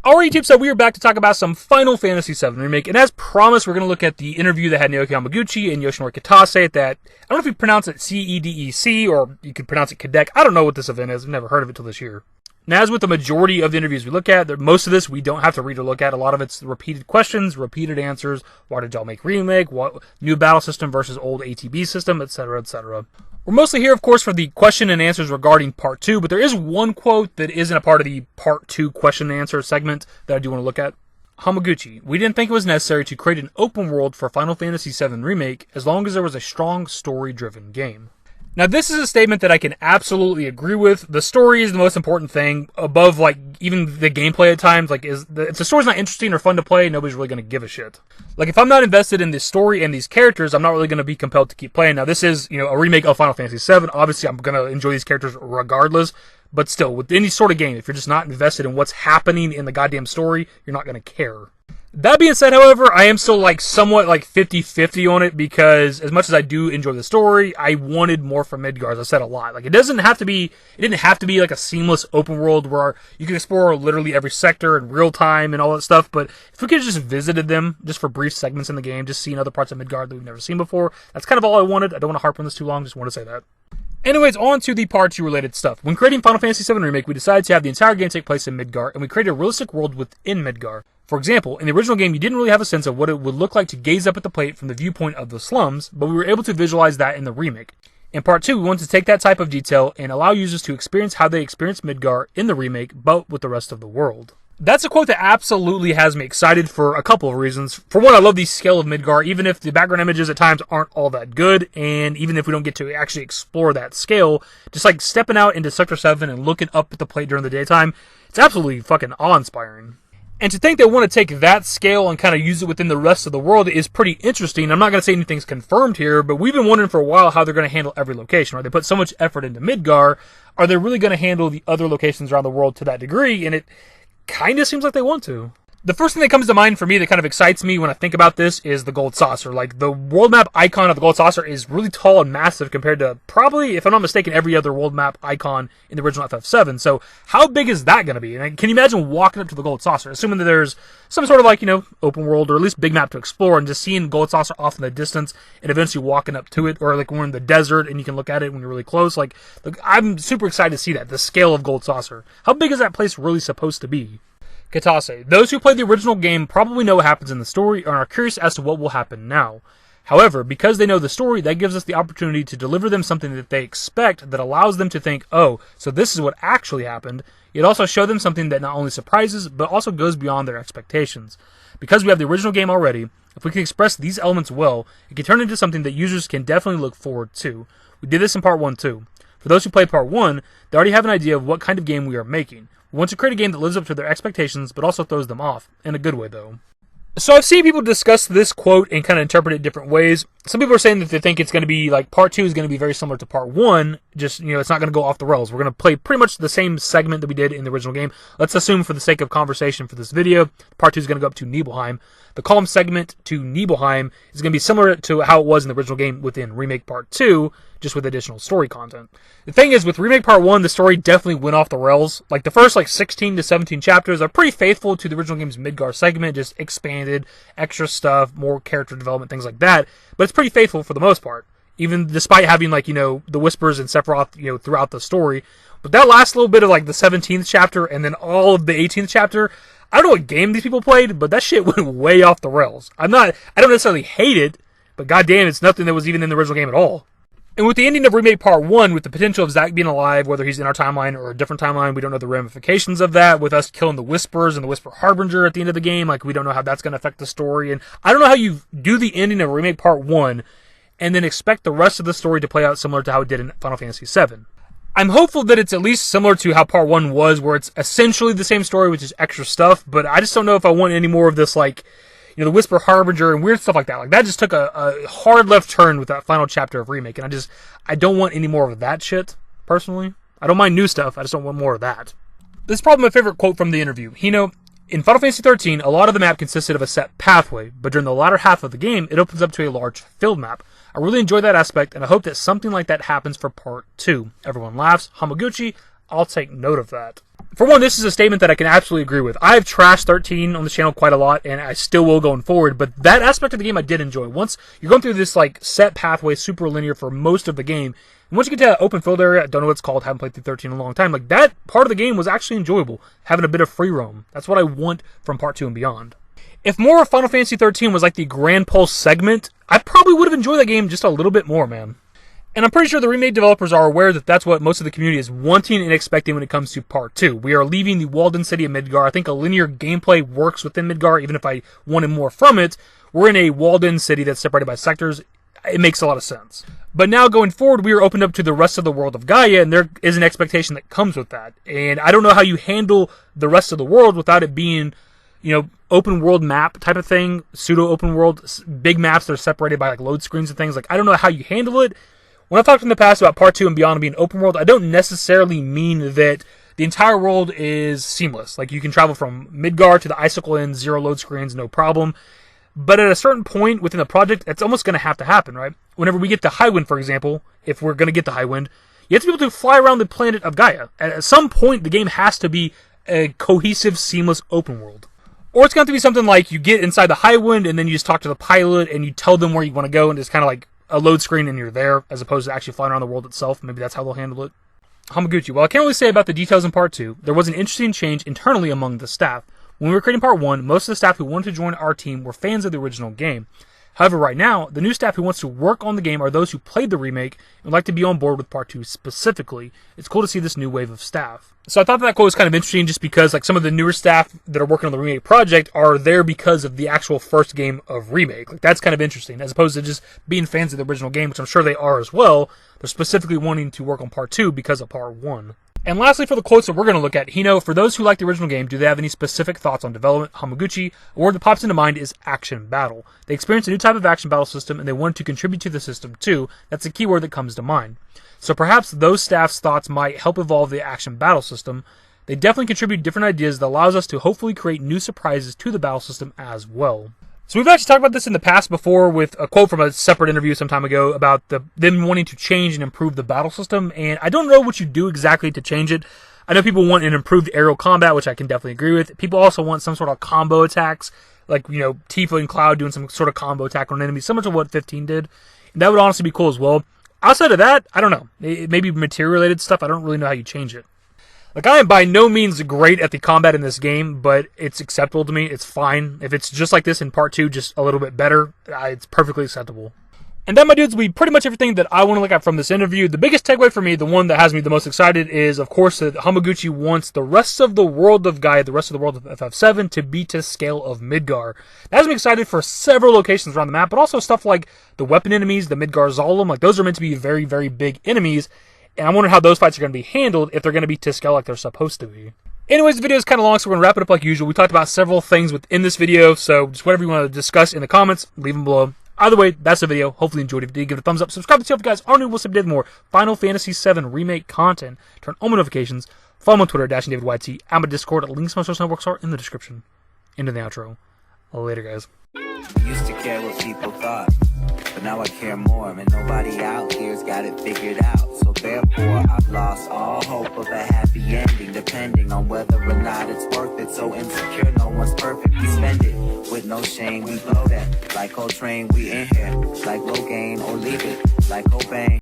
Alright, YouTube, so we are back to talk about some Final Fantasy VII Remake, and as promised, we're going to look at the interview that had Naoki Hamaguchi and Yoshinori Kitase that, I don't know if you pronounce it C-E-D-E-C, or you could pronounce it Kedek. I don't know what this event is. I've never heard of it till this year. Now, as with the majority of the interviews we look at, most of this we don't have to read or look at. A lot of it's repeated questions, repeated answers. Why did y'all make Remake? What new battle system versus old ATB system, etc., etc. We're mostly here, of course, for the question and answers regarding Part 2, but there is one quote that isn't a part of the Part 2 question and answer segment that I do want to look at. Hamaguchi, we didn't think it was necessary to create an open world for Final Fantasy VII Remake as long as there was a strong story-driven game. Now, this is a statement that I can absolutely agree with. The story is the most important thing above, even the gameplay at times. If the story's not interesting or fun to play, nobody's really going to give a shit. If I'm not invested in this story and these characters, I'm not really going to be compelled to keep playing. Now, this is, a remake of Final Fantasy VII. Obviously, I'm going to enjoy these characters regardless. But still, with any sort of game, if you're just not invested in what's happening in the goddamn story, you're not going to care. That being said, however, I am still somewhat 50-50 on it because as much as I do enjoy the story, I wanted more from Midgar, as I said a lot. It didn't have to be a seamless open world where you can explore literally every sector in real time and all that stuff, but if we could have just visited them just for brief segments in the game, just seeing other parts of Midgar that we've never seen before, that's kind of all I wanted. I don't want to harp on this too long, just want to say that. Anyways, on to the Part 2 related stuff. When creating Final Fantasy VII Remake, we decided to have the entire game take place in Midgar, and we created a realistic world within Midgar. For example, in the original game, you didn't really have a sense of what it would look like to gaze up at the plate from the viewpoint of the slums, but we were able to visualize that in the remake. In Part 2, we wanted to take that type of detail and allow users to experience how they experienced Midgar in the remake, but with the rest of the world. That's a quote that absolutely has me excited for a couple of reasons. For one, I love the scale of Midgar, even if the background images at times aren't all that good, and even if we don't get to actually explore that scale, just stepping out into Sector 7 and looking up at the plate during the daytime, it's absolutely fucking awe-inspiring. And to think they want to take that scale and kind of use it within the rest of the world is pretty interesting. I'm not going to say anything's confirmed here, but we've been wondering for a while how they're going to handle every location, right? They put so much effort into Midgar. Are they really going to handle the other locations around the world to that degree? And it kind of seems like they want to. The first thing that comes to mind for me that kind of excites me when I think about this is the gold saucer. The world map icon of the gold saucer is really tall and massive compared to probably, if I'm not mistaken, every other world map icon in the original FF7. So how big is that going to be? And can you imagine walking up to the gold saucer, assuming that there's some sort of open world or at least big map to explore, and just seeing gold saucer off in the distance and eventually walking up to it, or when we're in the desert and you can look at it when you're really close. I'm super excited to see that, the scale of gold saucer. How big is that place really supposed to be? Kitase, those who played the original game probably know what happens in the story and are curious as to what will happen now. However, because they know the story, that gives us the opportunity to deliver them something that they expect that allows them to think, oh, so this is what actually happened. It also shows them something that not only surprises, but also goes beyond their expectations. Because we have the original game already, if we can express these elements well, it can turn into something that users can definitely look forward to. We did this in Part 1 too. For those who played Part 1, they already have an idea of what kind of game we are making. We want to create a game that lives up to their expectations, but also throws them off. In a good way, though. So I've seen people discuss this quote and kind of interpret it different ways. Some people are saying that they think it's going to be Part 2 is going to be very similar to Part 1. Just, it's not going to go off the rails. We're going to play pretty much the same segment that we did in the original game. Let's assume for the sake of conversation for this video, Part 2 is going to go up to Nibelheim. The calm segment to Nibelheim is going to be similar to how it was in the original game within Remake Part 2, just with additional story content. The thing is, with Remake Part 1, the story definitely went off the rails. The first 16 to 17 chapters are pretty faithful to the original game's Midgar segment, just expanded, extra stuff, more character development, things like that. But it's pretty faithful for the most part, even despite having the Whispers and Sephiroth, throughout the story. But that last little bit of the 17th chapter and then all of the 18th chapter, I don't know what game these people played, but that shit went way off the rails. I don't necessarily hate it, but goddamn, it's nothing that was even in the original game at all. And with the ending of Remake Part 1, with the potential of Zack being alive, whether he's in our timeline or a different timeline, we don't know the ramifications of that, with us killing the Whispers and the Whisper Harbinger at the end of the game, we don't know how that's going to affect the story, and I don't know how you do the ending of Remake Part 1 and then expect the rest of the story to play out similar to how it did in Final Fantasy VII. I'm hopeful that it's at least similar to how Part 1 was, where it's essentially the same story with just extra stuff, but I just don't know if I want any more of this, the Whisper Harbinger and weird stuff like that. That just took a hard left turn with that final chapter of Remake, and I don't want any more of that shit, personally. I don't mind new stuff, I just don't want more of that. This is probably my favorite quote from the interview. In Final Fantasy XIII, a lot of the map consisted of a set pathway, but during the latter half of the game, it opens up to a large field map. I really enjoy that aspect, and I hope that something like that happens for Part 2. Everyone laughs. Hamaguchi, I'll take note of that. For one, this is a statement that I can absolutely agree with. I've trashed 13 on the channel quite a lot, and I still will going forward, but that aspect of the game I did enjoy. Once you're going through this like set pathway, super linear for most of the game, and once you get to that open field area, I don't know what it's called, haven't played through 13 in a long time, like that part of the game was actually enjoyable, having a bit of free roam. That's what I want from Part 2 and beyond. If more of Final Fantasy 13 was like the Grand Pulse segment, I probably would have enjoyed that game just a little bit more, man. And I'm pretty sure the remake developers are aware that that's what most of the community is wanting and expecting when it comes to Part 2. We are leaving the walled-in city of Midgar. I think a linear gameplay works within Midgar, even if I wanted more from it. We're in a walled-in city that's separated by sectors. It makes a lot of sense. But now going forward, we are opened up to the rest of the world of Gaia, and there is an expectation that comes with that. And I don't know how you handle the rest of the world without it being, open world map type of thing, pseudo open world, big maps that are separated by like load screens and things. Like, I don't know how you handle it. When I've talked in the past about Part 2 and beyond being open world, I don't necessarily mean that the entire world is seamless. Like, you can travel from Midgar to the Icicle Inn, 0 load screens, no problem. But at a certain point within the project, it's almost going to have to happen, right? Whenever we get to Highwind, for example, if we're going to get to Highwind, you have to be able to fly around the planet of Gaia. At some point, the game has to be a cohesive, seamless open world. Or it's going to have to be something like you get inside the Highwind, and then you just talk to the pilot, and you tell them where you want to go, and it's kind of like a load screen and you're there, as opposed to actually flying around the world itself. Maybe that's how they'll handle it. Hamaguchi. Well, I can't really say about the details in Part 2. There was an interesting change internally among the staff. When we were creating Part 1, most of the staff who wanted to join our team were fans of the original game. However, right now, the new staff who wants to work on the game are those who played the remake and would like to be on board with Part 2 specifically. It's cool to see this new wave of staff. So I thought that quote was kind of interesting just because like some of the newer staff that are working on the remake project are there because of the actual first game of Remake. Like, that's kind of interesting, as opposed to just being fans of the original game, which I'm sure they are as well. They're specifically wanting to work on Part 2 because of Part 1. And lastly, for the quotes that we're going to look at, Hino, for those who like the original game, do they have any specific thoughts on development? Hamaguchi, a word that pops into mind is action battle. They experienced a new type of action battle system, and they wanted to contribute to the system too. That's a key word that comes to mind. So perhaps those staff's thoughts might help evolve the action battle system. They definitely contribute different ideas that allows us to hopefully create new surprises to the battle system as well. So we've actually talked about this in the past before with a quote from a separate interview some time ago about them wanting to change and improve the battle system, and I don't know what you do exactly to change it. I know people want an improved aerial combat, which I can definitely agree with. People also want some sort of combo attacks, like, Tifa and Cloud doing some sort of combo attack on enemies, similar to what 15 did. And that would honestly be cool as well. Outside of that, I don't know. Maybe material-related stuff, I don't really know how you change it. Like, I am by no means great at the combat in this game, but it's acceptable to me. It's fine. If it's just like this in Part 2, just a little bit better, it's perfectly acceptable. And that, my dudes, will be pretty much everything that I want to look at from this interview. The biggest takeaway for me, the one that has me the most excited, is, of course, that Hamaguchi wants the rest of the world of Gaia, the rest of the world of FF7, to be to scale of Midgar. That has me excited for several locations around the map, but also stuff like the weapon enemies, the Midgar Zolom. Like, those are meant to be very, very big enemies. And I'm wondering how those fights are going to be handled if they're going to be to scale like they're supposed to be. Anyways, the video is kind of long, so we're going to wrap it up like usual. We talked about several things within this video, so just whatever you want to discuss in the comments, leave them below. Either way, that's the video. Hopefully you enjoyed it. If you did, give it a thumbs up. Subscribe to the channel if you guys are new. We'll submit more Final Fantasy 7 Remake content. Turn on notifications. Follow me on Twitter, dashingdavidYT. I'm a Discord. Links to my social networks are in the description. Into the outro. Later, guys. Used to care what people thought, but now I care more, and nobody out here's got it figured out. So therefore, I've lost all hope of a happy ending, depending on whether or not it's worth it. So insecure, no one's perfect. We spend it with no shame. We blow that like Coltrane. We in here like Rogaine, or leave it like Cobain.